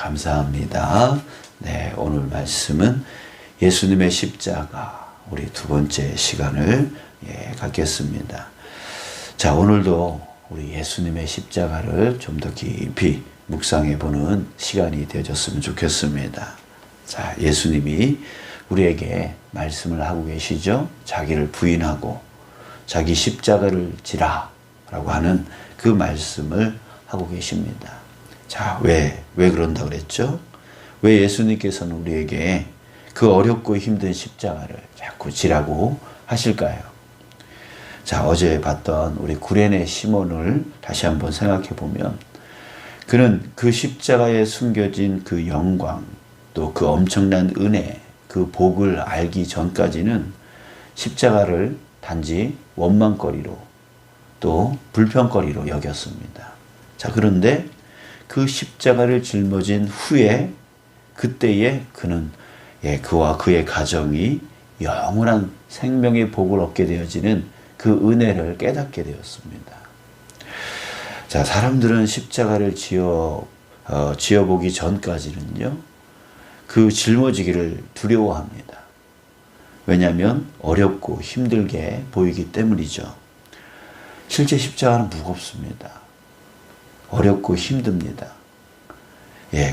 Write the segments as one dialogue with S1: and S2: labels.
S1: 감사합니다. 네, 오늘 말씀은 예수님의 십자가, 우리 두 번째 시간을 갖겠습니다. 자, 오늘도 우리 예수님의 십자가를 좀 더 깊이 묵상해 보는 시간이 되어졌으면 좋겠습니다. 자, 예수님이 우리에게 말씀을 하고 계시죠. 자기를 부인하고 자기 십자가를 지라 라고 하는 그 말씀을 하고 계십니다. 자, 왜 그런다 그랬죠? 왜 예수님께서는 우리에게 그 어렵고 힘든 십자가를 자꾸 지라고 하실까요? 자, 어제 봤던 우리 구레네 시몬을 다시 한번 생각해 보면 그는 그 십자가에 숨겨진 그 영광, 또 그 엄청난 은혜, 그 복을 알기 전까지는 십자가를 단지 원망거리로 또 불평거리로 여겼습니다. 자, 그런데 그 십자가를 짊어진 후에 그때에 그는 그와 그의 가정이 영원한 생명의 복을 얻게 되어지는 그 은혜를 깨닫게 되었습니다. 자, 사람들은 십자가를 지어보기 전까지는요, 그 짊어지기를 두려워합니다. 왜냐하면 어렵고 힘들게 보이기 때문이죠. 실제 십자가는 무겁습니다. 어렵고 힘듭니다.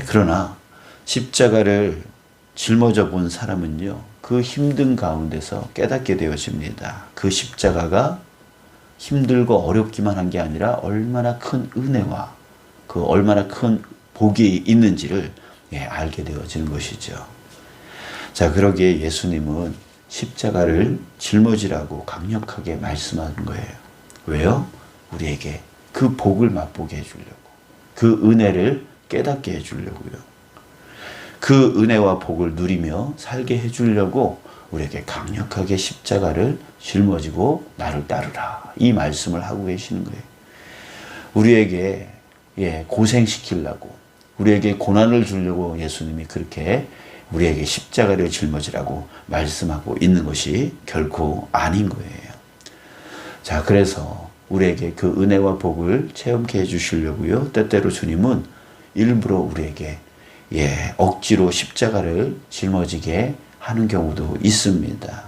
S1: 그러나 십자가를 짊어져 본 사람은요, 그 힘든 가운데서 깨닫게 되어집니다. 그 십자가가 힘들고 어렵기만 한 게 아니라 얼마나 큰 은혜와 그 얼마나 큰 복이 있는지를 알게 되어지는 것이죠. 자, 그러기에 예수님은 십자가를 짊어지라고 강력하게 말씀하는 거예요. 왜요? 우리에게 그 복을 맛보게 해주려고, 그 은혜를 깨닫게 해주려고요. 그 은혜와 복을 누리며 살게 해주려고 우리에게 강력하게 십자가를 짊어지고 나를 따르라, 이 말씀을 하고 계시는 거예요. 우리에게 고생시키려고, 우리에게 고난을 주려고 예수님이 그렇게 우리에게 십자가를 짊어지라고 말씀하고 있는 것이 결코 아닌 거예요. 자, 그래서 우리에게 그 은혜와 복을 체험케 해주시려고요, 때때로 주님은 일부러 우리에게 억지로 십자가를 짊어지게 하는 경우도 있습니다.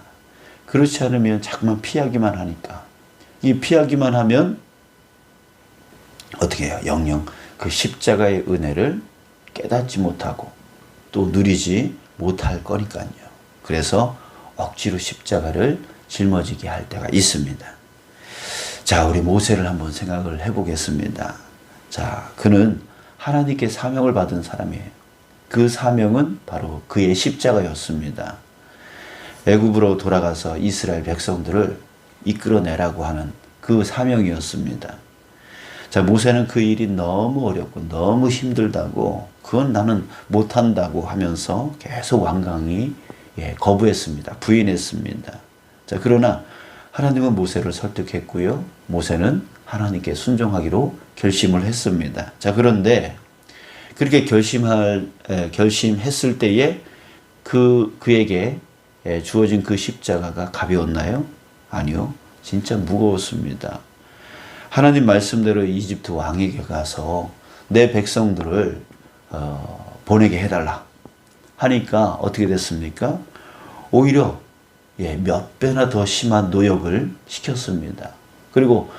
S1: 그렇지 않으면 자꾸만 피하기만 하니까, 이 피하기만 하면 어떻게 해요? 영영 그 십자가의 은혜를 깨닫지 못하고 또 누리지 못할 거니까요. 그래서 억지로 십자가를 짊어지게 할 때가 있습니다. 자, 우리 모세를 한번 생각을 해보겠습니다. 자, 그는 하나님께 사명을 받은 사람이에요. 그 사명은 바로 그의 십자가였습니다. 애굽으로 돌아가서 이스라엘 백성들을 이끌어내라고 하는 그 사명이었습니다. 자, 모세는 그 일이 너무 어렵고 너무 힘들다고, 그건 나는 못한다고 하면서 계속 완강히 거부했습니다. 부인했습니다. 자, 그러나 하나님은 모세를 설득했고요, 모세는 하나님께 순종하기로 결심을 했습니다. 자, 그런데 그렇게 결심했을 때에 그에게 주어진 그 십자가가 가벼웠나요? 아니요. 진짜 무거웠습니다. 하나님 말씀대로 이집트 왕에게 가서 내 백성들을 보내게 해달라 하니까 어떻게 됐습니까? 오히려 몇 배나 더 심한 노역을 시켰습니다. 그리고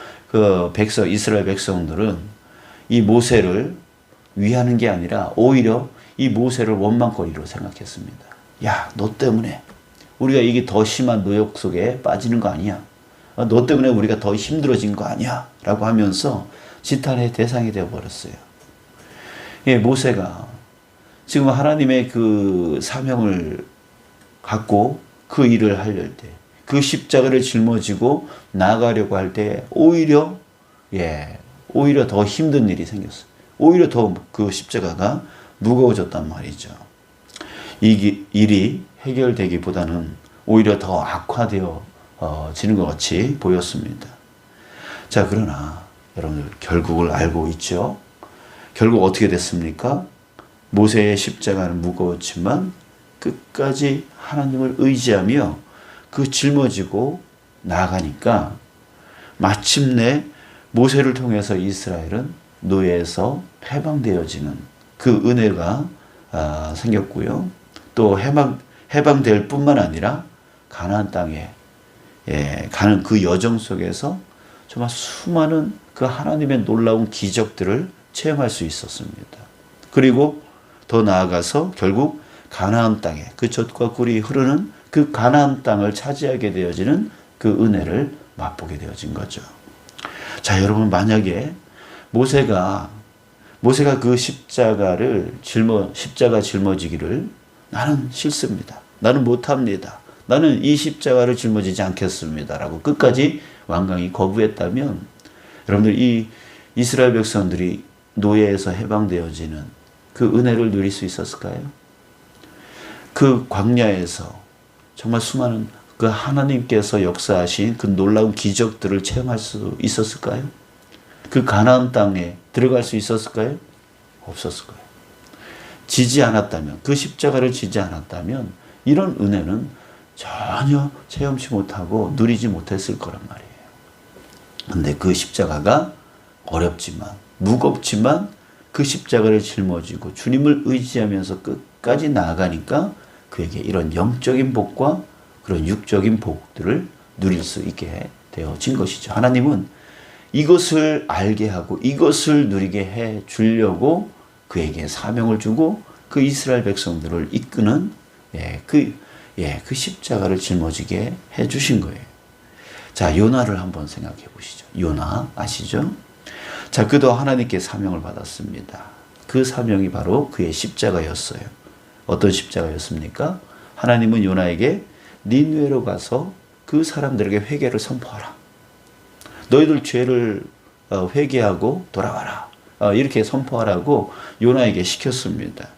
S1: 이스라엘 백성들은 이 모세를 위하는 게 아니라 오히려 이 모세를 원망거리로 생각했습니다. 야, 너 때문에 우리가 이게 더 심한 노역 속에 빠지는 거 아니야? 너 때문에 우리가 더 힘들어진 거 아니야? 라고 하면서 지탄의 대상이 되어버렸어요. 모세가 지금 하나님의 그 사명을 갖고 그 일을 하려할 때, 그 십자가를 짊어지고 나아가려고 할 때 오히려 더 힘든 일이 생겼어요. 오히려 더 그 십자가가 무거워졌단 말이죠. 이 일이 해결되기보다는 오히려 더 악화되어지는 것 같이 보였습니다. 자, 그러나 여러분들 결국을 알고 있죠? 결국 어떻게 됐습니까? 모세의 십자가는 무거웠지만 끝까지 하나님을 의지하며 그 짊어지고 나아가니까 마침내 모세를 통해서 이스라엘은 노예에서 해방되어지는 그 은혜가 생겼고요. 또 해방될 뿐만 아니라 가나안 땅에 가는 그 여정 속에서 정말 수많은 그 하나님의 놀라운 기적들을 체험할 수 있었습니다. 그리고 더 나아가서 결국 가나안 땅에 그 젖과 꿀이 흐르는 그 가나안 땅을 차지하게 되어지는 그 은혜를 맛보게 되어진 거죠. 자, 여러분, 만약에 모세가 그 십자가 짊어지기를 나는 싫습니다. 나는 못합니다. 나는 이 십자가를 짊어지지 않겠습니다. 라고 끝까지 완강히 거부했다면 여러분들 이 이스라엘 백성들이 노예에서 해방되어지는 그 은혜를 누릴 수 있었을까요? 그 광야에서 정말 수많은 그 하나님께서 역사하신 그 놀라운 기적들을 체험할 수 있었을까요? 그 가나안 땅에 들어갈 수 있었을까요? 없었을 거예요. 지지 않았다면, 그 십자가를 지지 않았다면 이런 은혜는 전혀 체험치 못하고 누리지 못했을 거란 말이에요. 근데 그 십자가가 어렵지만, 무겁지만 그 십자가를 짊어지고 주님을 의지하면서 끝까지 나아가니까 그에게 이런 영적인 복과 그런 육적인 복들을 누릴 수 있게 되어진 것이죠. 하나님은 이것을 알게 하고 이것을 누리게 해 주려고 그에게 사명을 주고 그 이스라엘 백성들을 이끄는 그 십자가를 짊어지게 해 주신 거예요. 자, 요나를 한번 생각해 보시죠. 요나 아시죠? 자, 그도 하나님께 사명을 받았습니다. 그 사명이 바로 그의 십자가였어요. 어떤 십자가였습니까? 하나님은 요나에게 니느웨로 가서 그 사람들에게 회개를 선포하라. 너희들 죄를 회개하고 돌아와라. 이렇게 선포하라고 요나에게 시켰습니다.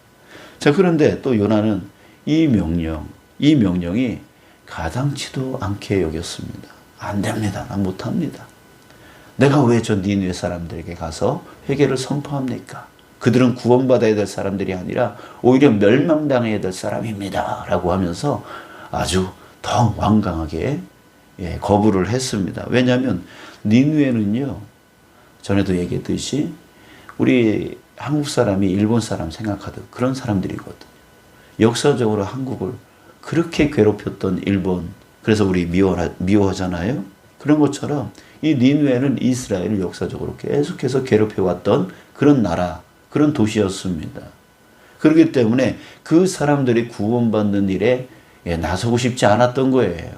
S1: 자, 그런데 또 요나는 이 명령이 가당치도 않게 여겼습니다. 안 됩니다. 난 못합니다. 내가 왜 저 니느웨 사람들에게 가서 회개를 선포합니까? 그들은 구원받아야 될 사람들이 아니라 오히려 멸망당해야 될 사람입니다. 라고 하면서 아주 더 완강하게 거부를 했습니다. 왜냐하면 니느웨는요, 전에도 얘기했듯이 우리 한국 사람이 일본 사람 생각하듯 그런 사람들이거든요. 역사적으로 한국을 그렇게 괴롭혔던 일본, 그래서 우리 미워하잖아요. 그런 것처럼 이 니느웨는 이스라엘을 역사적으로 계속해서 괴롭혀왔던 그런 나라, 그런 도시였습니다. 그렇기 때문에 그 사람들이 구원받는 일에 나서고 싶지 않았던 거예요.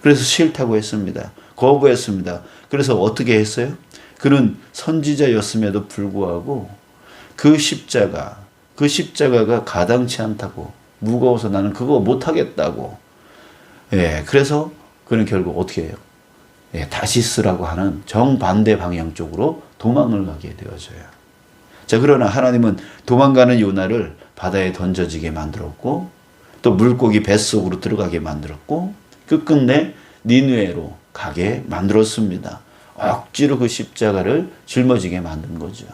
S1: 그래서 싫다고 했습니다. 거부했습니다. 그래서 어떻게 했어요? 그는 선지자였음에도 불구하고 그 십자가가 가당치 않다고, 무거워서 나는 그거 못하겠다고. 그래서 그는 결국 어떻게 해요? 다시스라고 하는 정반대 방향 쪽으로 도망을 가게 되어져요. 자, 그러나 하나님은 도망가는 요나를 바다에 던져지게 만들었고, 또 물고기 뱃속으로 들어가게 만들었고, 끝끝내 니느웨로 가게 만들었습니다. 억지로 그 십자가를 짊어지게 만든 거죠.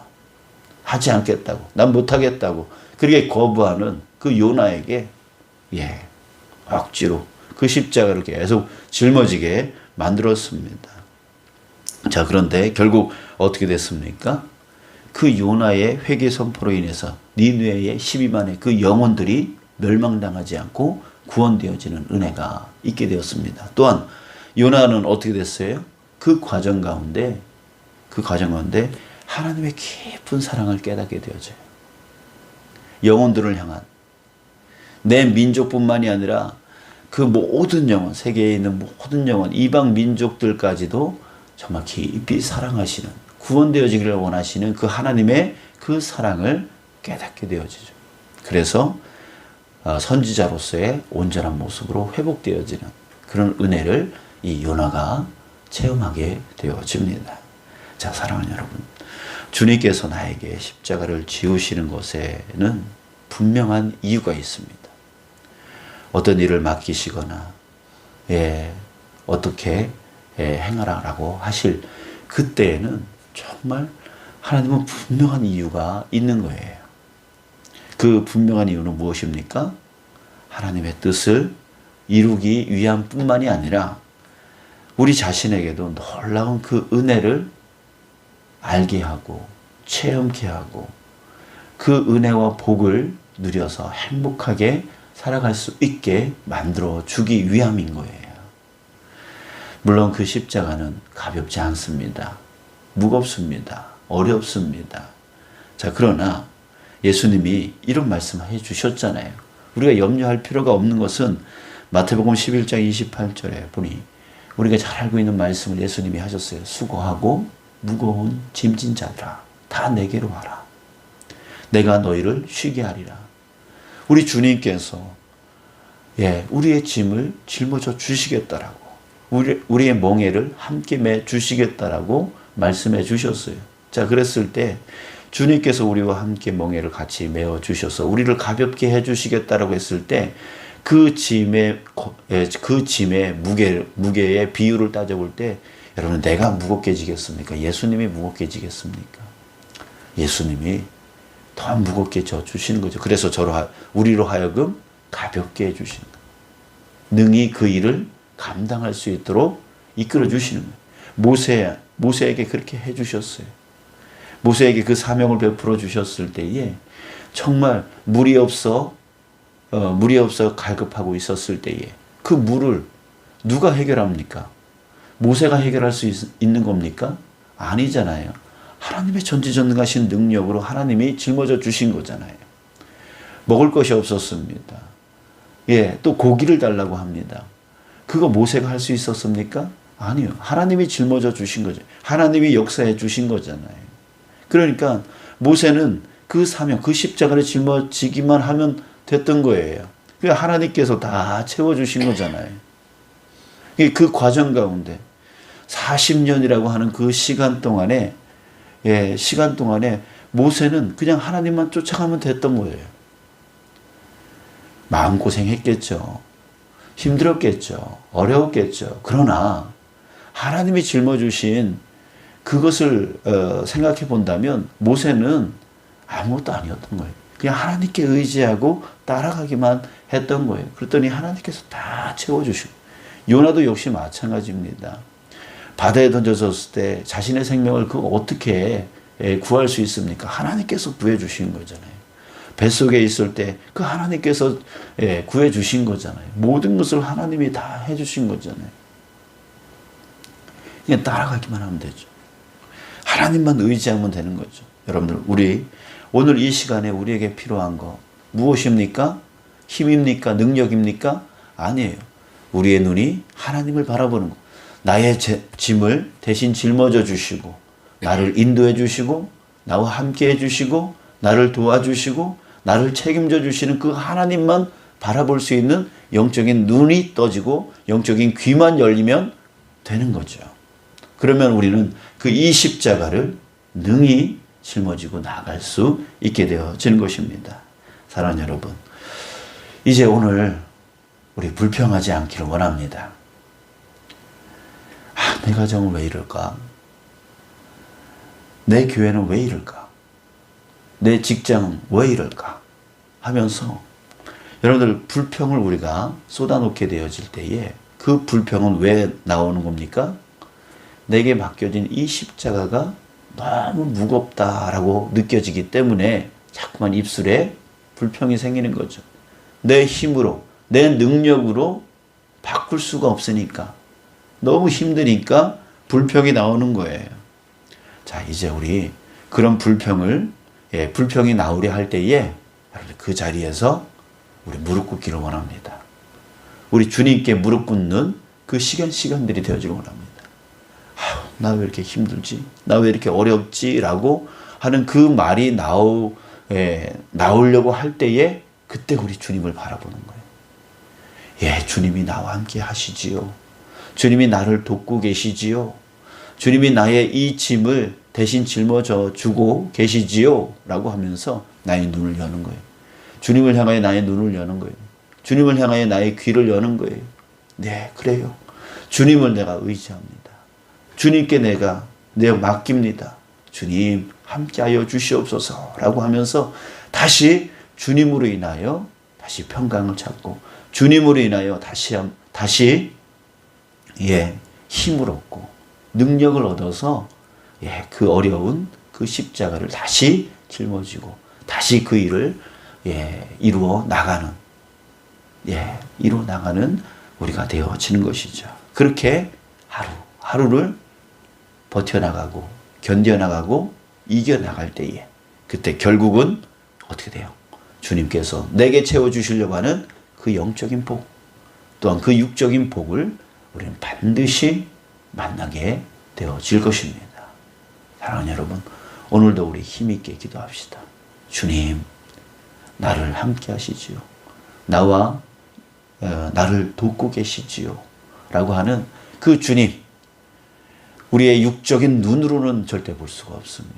S1: 하지 않겠다고, 난 못하겠다고 그렇게 거부하는 그 요나에게 억지로 그 십자가를 계속 짊어지게 만들었습니다. 자, 그런데 결국 어떻게 됐습니까? 그 요나의 회개 선포로 인해서 니느웨의 12만의 그 영혼들이 멸망당하지 않고 구원되어지는 은혜가 있게 되었습니다. 또한 요나는 어떻게 됐어요? 그 과정 가운데 하나님의 깊은 사랑을 깨닫게 되어져요. 영혼들을 향한, 내 민족뿐만이 아니라 그 모든 영혼, 세계에 있는 모든 영혼, 이방 민족들까지도 정말 깊이 사랑하시는, 구원되어지기를 원하시는 그 하나님의 그 사랑을 깨닫게 되어지죠. 그래서 선지자로서의 온전한 모습으로 회복되어지는 그런 은혜를 이 요나가 체험하게 되어집니다. 자, 사랑하는 여러분, 주님께서 나에게 십자가를 지우시는 것에는 분명한 이유가 있습니다. 어떤 일을 맡기시거나 어떻게 행하라라고 하실 그때에는 정말 하나님은 분명한 이유가 있는 거예요. 그 분명한 이유는 무엇입니까? 하나님의 뜻을 이루기 위함 뿐만이 아니라 우리 자신에게도 놀라운 그 은혜를 알게 하고 체험케 하고 그 은혜와 복을 누려서 행복하게 살아갈 수 있게 만들어 주기 위함인 거예요. 물론 그 십자가는 가볍지 않습니다. 무겁습니다. 어렵습니다. 자, 그러나 예수님이 이런 말씀을 해주셨잖아요. 우리가 염려할 필요가 없는 것은 마태복음 11장 28절에 보니 우리가 잘 알고 있는 말씀을 예수님이 하셨어요. 수고하고 무거운 짐진 자들아, 다 내게로 와라. 내가 너희를 쉬게 하리라. 우리 주님께서 우리의 짐을 짊어져 주시겠다라고, 우리의 멍에를 함께 매 주시겠다라고 말씀해 주셨어요. 자, 그랬을 때 주님께서 우리와 함께 멍에를 같이 메어 주셔서 우리를 가볍게 해 주시겠다라고 했을 때 그 짐의 무게의 비율을 따져볼 때 여러분, 내가 무겁게 지겠습니까? 예수님이 무겁게 지겠습니까? 예수님이 더 무겁게 져 주시는 거죠. 그래서 우리로 하여금 가볍게 해주시는 거예요. 능히 그 일을 감당할 수 있도록 이끌어 주시는 거예요. 모세에게 그렇게 해주셨어요. 모세에게 그 사명을 베풀어 주셨을 때에 정말 물이 없어 갈급하고 있었을 때에 그 물을 누가 해결합니까? 모세가 해결할 수 있는 겁니까? 아니잖아요. 하나님의 전지전능하신 능력으로 하나님이 짊어져 주신 거잖아요. 먹을 것이 없었습니다. 또 고기를 달라고 합니다. 그거 모세가 할 수 있었습니까? 아니요. 하나님이 짊어져 주신 거죠. 하나님이 역사해 주신 거잖아요. 그러니까 모세는 그 사명, 그 십자가를 짊어지기만 하면 됐던 거예요. 그러니까 하나님께서 다 채워주신 거잖아요. 그 과정 가운데 40년이라고 하는 그 시간 동안에 모세는 그냥 하나님만 쫓아가면 됐던 거예요. 마음고생했겠죠. 힘들었겠죠. 어려웠겠죠. 그러나 하나님이 짊어주신 그것을 생각해 본다면 모세는 아무것도 아니었던 거예요. 그냥 하나님께 의지하고 따라가기만 했던 거예요. 그랬더니 하나님께서 다 채워주시고, 요나도 역시 마찬가지입니다. 바다에 던져졌을 때 자신의 생명을 그거 어떻게 구할 수 있습니까? 하나님께서 구해주신 거잖아요. 뱃속에 있을 때 그 하나님께서 구해주신 거잖아요. 모든 것을 하나님이 다 해주신 거잖아요. 그냥 따라가기만 하면 되죠. 하나님만 의지하면 되는 거죠. 여러분들, 오늘 이 시간에 우리에게 필요한 거 무엇입니까? 힘입니까? 능력입니까? 아니에요. 우리의 눈이 하나님을 바라보는 거. 나의 짐을 대신 짊어져 주시고, 나를 인도해 주시고, 나와 함께 해 주시고, 나를 도와주시고, 나를 책임져 주시는 그 하나님만 바라볼 수 있는 영적인 눈이 떠지고 영적인 귀만 열리면 되는 거죠. 그러면 우리는 그 이 십자가를 능히 짊어지고 나갈 수 있게 되어지는 것입니다. 사랑하는 여러분, 이제 오늘 우리 불평하지 않기를 원합니다. 내 가정은 왜 이럴까? 내 교회는 왜 이럴까? 내 직장은 왜 이럴까? 하면서 여러분들, 불평을 우리가 쏟아놓게 되어질 때에 그 불평은 왜 나오는 겁니까? 내게 맡겨진 이 십자가가 너무 무겁다라고 느껴지기 때문에 자꾸만 입술에 불평이 생기는 거죠. 내 힘으로, 내 능력으로 바꿀 수가 없으니까, 너무 힘드니까 불평이 나오는 거예요. 자, 이제 우리 그런 불평이 나오려 할 때에 그 자리에서 우리 무릎 꿇기를 원합니다. 우리 주님께 무릎 꿇는 그 시간들이 되어지길 원합니다. 나 왜 이렇게 힘들지? 나 왜 이렇게 어렵지? 라고 하는 그 말이 나오려고 할 때에 그때 우리 주님을 바라보는 거예요. 주님이 나와 함께 하시지요. 주님이 나를 돕고 계시지요. 주님이 나의 이 짐을 대신 짊어져 주고 계시지요. 라고 하면서 나의 눈을 여는 거예요. 주님을 향하여 나의 눈을 여는 거예요. 주님을 향하여 나의 귀를 여는 거예요. 네, 그래요. 주님을 내가 의지합니다. 주님께 내가 맡깁니다. 주님 함께하여 주시옵소서 라고 하면서 다시 주님으로 인하여 다시 평강을 찾고, 주님으로 인하여 다시 힘을 얻고 능력을 얻어서 그 어려운 그 십자가를 다시 짊어지고 다시 그 일을 이루어 나가는 우리가 되어지는 것이죠. 그렇게 하루를 버텨나가고 견뎌나가고 이겨나갈 때에 그때 결국은 어떻게 돼요? 주님께서 내게 채워주시려고 하는 그 영적인 복 또한 그 육적인 복을 우리는 반드시 만나게 되어질 것입니다. 사랑하는 여러분, 오늘도 우리 힘있게 기도합시다. 주님, 나를 함께 하시지요. 나를 돕고 계시지요. 라고 하는 그 주님, 우리의 육적인 눈으로는 절대 볼 수가 없습니다.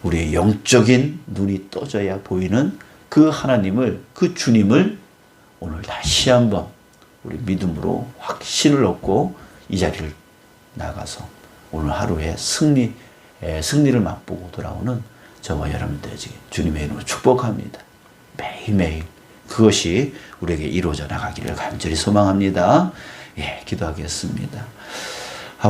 S1: 우리의 영적인 눈이 떠져야 보이는 그 하나님을, 그 주님을 오늘 다시 한번 우리 믿음으로 확신을 얻고 이 자리를 나가서 오늘 하루에 승리를 맛보고 돌아오는 저와 여러분들에게 주님의 이름으로 축복합니다. 매일매일 그것이 우리에게 이루어져 나가기를 간절히 소망합니다. 기도하겠습니다.